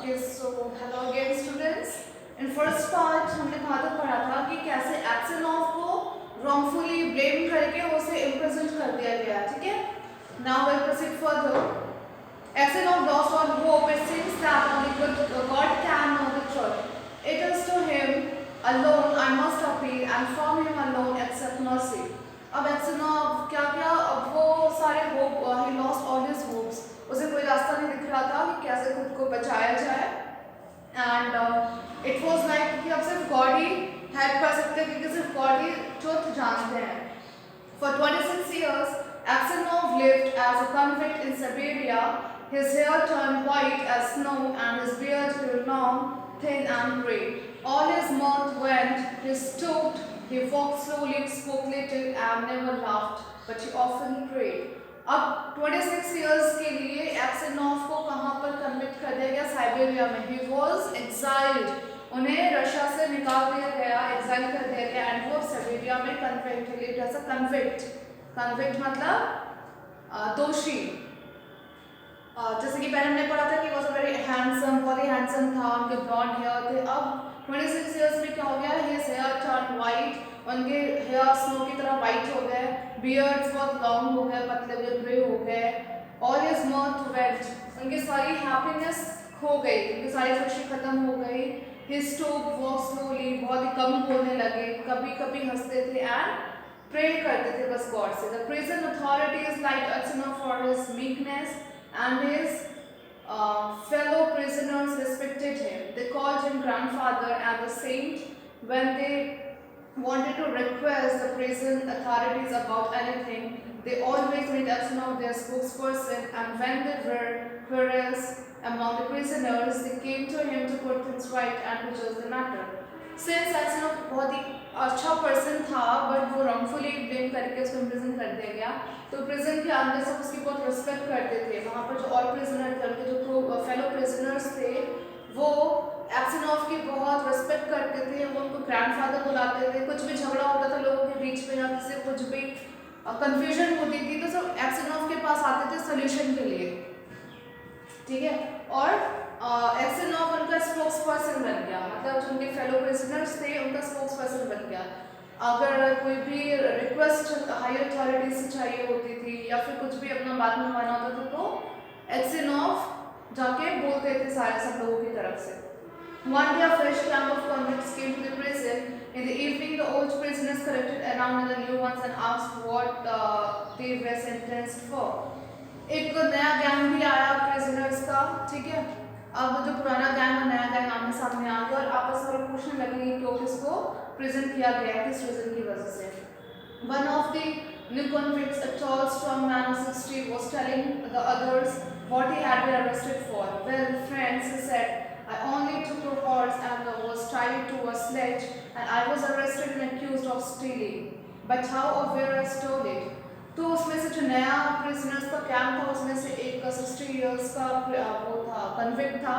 Okay, so hello again students. In first part हमने कहाँ तक पढ़ा था कि कैसे एक्सनॉफ को wrongfully blame करके उसे imprisoned कर दिया गया, ठीक है? Now we'll proceed further. Axenov lost all hope. It seems that only God can know the truth. It is to Him alone I must appeal, and from Him alone accept mercy. अब एक्सनॉफ क्या किया? अब वो सारे hope, he lost all his hopes. उसे कोई रास्ता नहीं दिख रहा था कि कैसे खुद को बचाया जाए. And it was like कि अब सिर्फ गॉड ही हेल्प कर सकते हैं, क्योंकि सिर्फ गॉड ही ट्रुथ जानते हैं. For 26 years, Aksenov lived as a convict in Siberia. His hair turned white as snow and his beard grew long, thin and grey. All his mirth went, he stooped, he walked slowly, spoke little and never laughed, but he often prayed. अब 26 years के लिए एक्सेनॉफ को कहाँ पर convict कर दिया गया? Siberia में. He was exiled. उन्हें रशिया से निकाल दिया गया, एक्साइल कर दिया गया, एंड वो साइबेरिया में convict lived as a convict. Convict मतलब दोषी. जैसे कि पहले हमने पढ़ा था कि वॉज वेरी हैंडसम, बहुत ही हैंडसम था, उनके ब्लॉन्ड हेयर थे. अब 26 years में क्या हो गया? His hair turned white. उनके हेयर स्नो की तरह वाइट हो गए. बियर्ड्स बहुत लॉन्ग हो गए, पतले हुए, ग्रे हो गए. All his mirth went. उनकी सारी हैप्पीनेस खो गई, उनकी सारी खुशी खत्म हो गई. His stoop walked slowly, बहुत ही कम बोलने लगे, कभी कभी हंसते थे एंड प्रे करते थे बस गॉड से. The prison authorities liked Aksenov for his meekness and his fellow prisoners respected him. They called him grandfather and the saint when they wanted to request the prison authorities about anything. They always made Aksenov their spokesperson, and when there were quarrels among the prisoners, they came to him to put things right and to judge the matter. Since Aksenov बहुत ही अच्छा person था, but वो wrongfully blame करके उसको imprison कर दिया गया, तो prison के अंदर सब उसकी बहुत respect करते थे. वहाँ पर जो और prisoner थे, उनके जो fellow prisoners थे, वो एक्सेनॉफ की बहुत रिस्पेक्ट करते थे. वो उनको ग्रैंडफादर बुलाते थे. कुछ भी झगड़ा होता था लोगों के बीच में या किसी कुछ भी कंफ्यूजन होती थी तो सब एक्सेनॉफ के पास आते थे सोल्यूशन के लिए, ठीक है. और एक्सेनॉफ उनका स्पोक्स पर्सन बन गया, मतलब जो उनके फेलो प्रिजनर्स थे उनका स्पोक्स पर्सन बन गया. अगर कोई भी रिक्वेस्ट हायर अथॉरिटी से चाहिए होती थी या फिर कुछ भी अपना बात मनवाना होता था तो एक्सेनॉफ जाके बोलते थे सारे सब लोगों की तरफ से. One day a fresh camp of convicts came to the prison. In the evening, the old prisoners collected around with the new ones and asked what they were sentenced for. एक नया गैंग भी आया prisoners का, ठीक है. अब जो पुराना गैंग और नया गैंग आमने सामने आ गया और आपस में पूछने लगे कि क्यों किसको प्रिजन किया गया, किस रीजन की वजह से. One of the new convicts, a tall, strong man of 60, was telling the others what he had been arrested for. Well, friends, he said, I only took a horse and was tied to a sledge, and I was arrested and accused of stealing. But how or where I stole it? तो उसमें से जो नया prisoners का camp था उसमें से एक 60 इयर्स का वो था, कन्विक्ट था,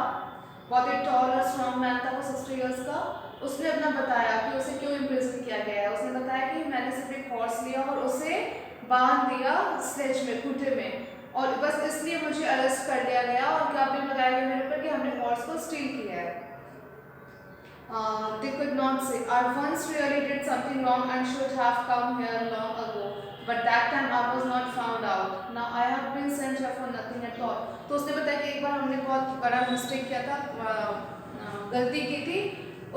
बहुत ही टॉल और स्ट्रॉन्ग मैन था वो 60 इयर्स का. उसने अपना बताया कि उसे क्यों इम्प्रिजन किया गया है. उसने बताया कि मैंने सिर्फ एक हॉर्स लिया और उसे बांध दिया स्लेज में, खूंटे में, और बस इसलिए मुझे अरेस्ट कर लिया गया और क्या भी लगाया गया मेरे ऊपर कि हमने हॉर्स को स्टील किया है. They could not say, I once really did something wrong and should have come here long ago, but that time I was not found out. Now I have been sent here for nothing at all. तो उसने बताया कि एक बार हमने बहुत बड़ा mistake किया था, गलती की थी.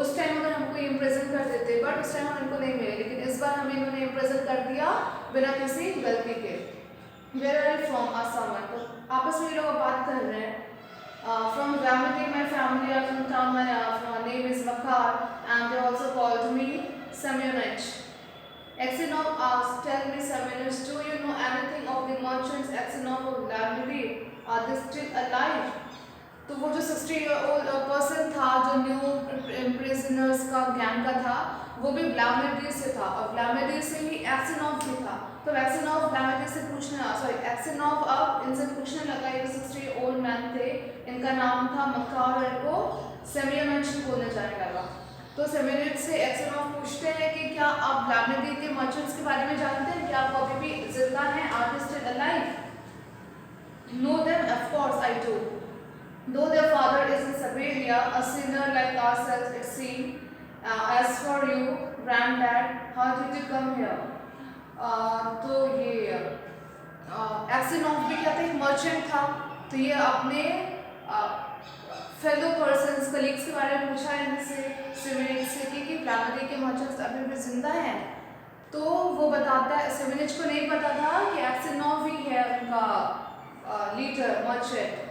उस टाइम अगर हमको इम्प्रेजन कर देते, बट उस टाइम हम इनको नहीं मिले, लेकिन इस बार हमें इन्होंने इम्प्रेजन कर दिया बिना किसी गलती के. Where are you from? Assam. तो आपस में ये लोग बात कर रहे हैं. From Ramadi, my family are from town. My name is Vakar, and they also called me Semyonich. Aksenov asked, tell me Semyonich, do you know anything of the merchants Aksenov of Ramadi? Are they still alive? तो वो जो 60-year-old person था जो new prisoners का gang का था, वो भी व्लादिमीर से था और व्लादिमीर से ही एक्सेनॉफ भी था. तो एक्सेनॉफ व्लादिमीर से एक्सेनॉफ अब इनसे पूछने लगा. ये 60-year-old मैन थे, इनका नाम था मकार और इनको सेमियोनिच बोलने जाने लगा. तो सेमियोनिच से एक्सेनॉफ पूछते हैं कि क्या आप व्लादिमीर के मर्चेंट्स के बारे में जानते हैं, क्या आप अभी भी जिंदा हैं, are they still alive? Know them, of course I do. Though their father is in Siberia, a sinner like ourselves, it seemed. As for you, granddad, how did you come here? तो ये एक्सिनॉफ भी क्या था, एक merchant था। तो ये अपने फेलो पर्सन्स कलीग्स के बारे में पूछा है इनसे, सिविनिच से कि प्राइमरी के मर्चेंट्स अभी भी जिंदा हैं। तो वो बताता है, सिविनिच को नहीं पता था कि एक्सिनॉफ ही है उनका लीडर मर्चेंट।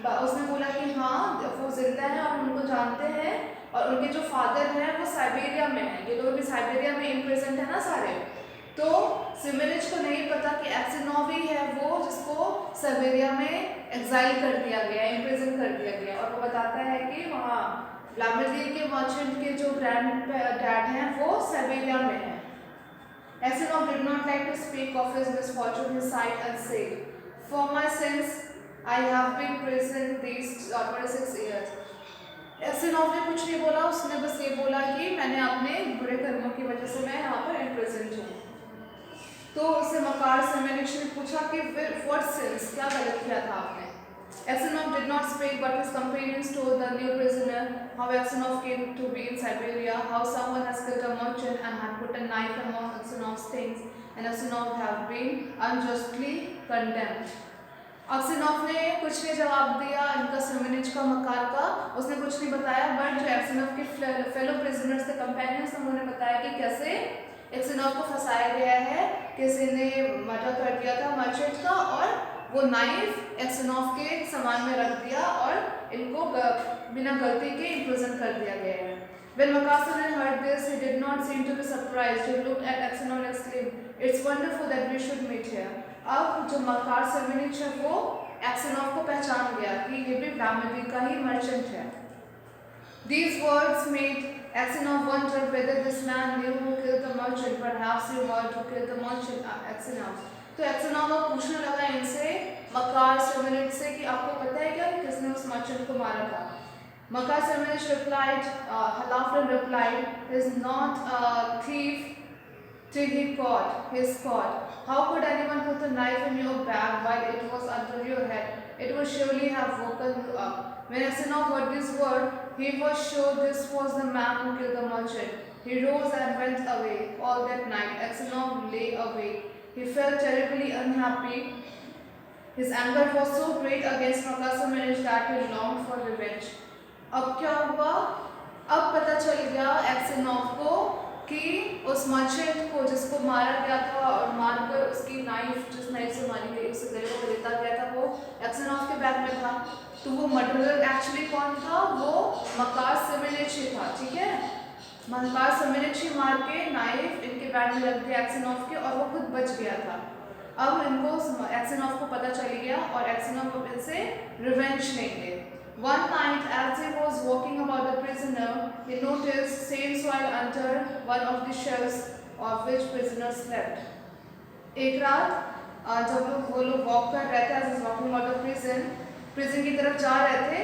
उसने बोला कि हाँ वो जिंदा है और उनको जानते हैं, और उनके जो फादर हैं वो साइबेरिया में हैं। ये लोग भी साइबेरिया में इम्प्रेजेंट है ना सारे। तो सिविनिच को नहीं पता कि एक्सिनॉफ ही है वो जिसको साइबेरिया में एग्जाइल कर दिया गया, इम्प्रेजेंट कर दिया गया। और वो बताता है कि वहाँ व्लादिमीर के मर्चेंट के जो ग्रैंड डैड हैं वो साइबेरिया में हैं। Axenov did not like to speak of his misfortune. He sighed and said, "For my sins, I have been prison these 26 years." Axenov ने कुछ नहीं बोला, उसने बस ये बोला कि मैंने अपने बुरे कर्मों की वजह से मैं यहाँ पर इम्प्रिजन्ड हूँ। तो उससे मकार सिविनिच ने पूछा कि व्हाट सिंस, क्या गलत किया था आपने? Axenov did not speak, but his companions told the new prisoner how Axenov came to be in Siberia, how someone has killed a merchant and had put a knife among Axenov's things, and Axenov have been unjustly condemned. Axenov ने कुछ नहीं जवाब दिया इनका, सिविनिच का, मकार का, उसने कुछ नहीं बताया। बट जो एक्सेनॉफ के फेलो प्रिजनर्स थे, कंपेनियंस, उन्होंने बताया कि कैसे एक्सेनॉफ को फंसाया गया है, किसी ने मर्डर कर दिया था मर्चेंट का, और वो नाइफ एक्सेनॉफ के सामान में रख दिया और इनको बिना गलती के इम्प्रिजन कर दिया गया है। When Makassar heard this, he did not seem to be surprised. He looked at Axenov and exclaimed, "It's wonderful that we should meet here." अब जो मकार सिविनिच है वो एक्सेनॉफ को पहचान गया कि ये भी व्लादिमीर का ही मर्चेंट है। These words made Axenov wonder whether this man knew who killed the merchant. Perhaps he was who killed the merchant. Axenov. तो एक्सेनॉफ पूछने लगा इनसे, मकार सिविनिच से, कि आपको पता है क्या कि किसने उस मर्चेंट को मारा था? Makar Siviनिच replied, laughed and replied, "He is not a thief till he is caught. How could anyone put a knife in your bag while it was under your head? It would surely have woken you up." When Axenov heard this word, he was sure this was the man who killed the merchant. He rose and went away. All that night, Axenov lay awake. He felt terribly unhappy. His anger was so great against Makar Siviनिच that he longed for revenge. अब क्या हुआ? अब पता चल गया एक्सेनॉफ को कि उस मर्चेंट को जिसको मारा गया था और मारकर उसकी नाइफ, जिस नाइफ से मारी गई उससे गले को लेता गया था, वो एक्सेनॉफ के बैग में था। तो वो मर्डरर एक्चुअली कौन था? वो मकार सिविनिच ही था। ठीक है, मकार सिविनिच ही मार के नाइफ इनके बैग में रख दिया एक्सेनॉफ के, और वो खुद बच गया था। अब इनको एक्सेनॉफ को पता चल गया और एक्सेनॉफ इनसे रिवेंज लेंगे। One night, as he was walking about the prisoner, he noticed sand soil under one of the shelves of which prisoner slept. एक रात जब वो लोग वॉक कर रहे थे, as he was walking about the prison की तरफ जा रहे थे,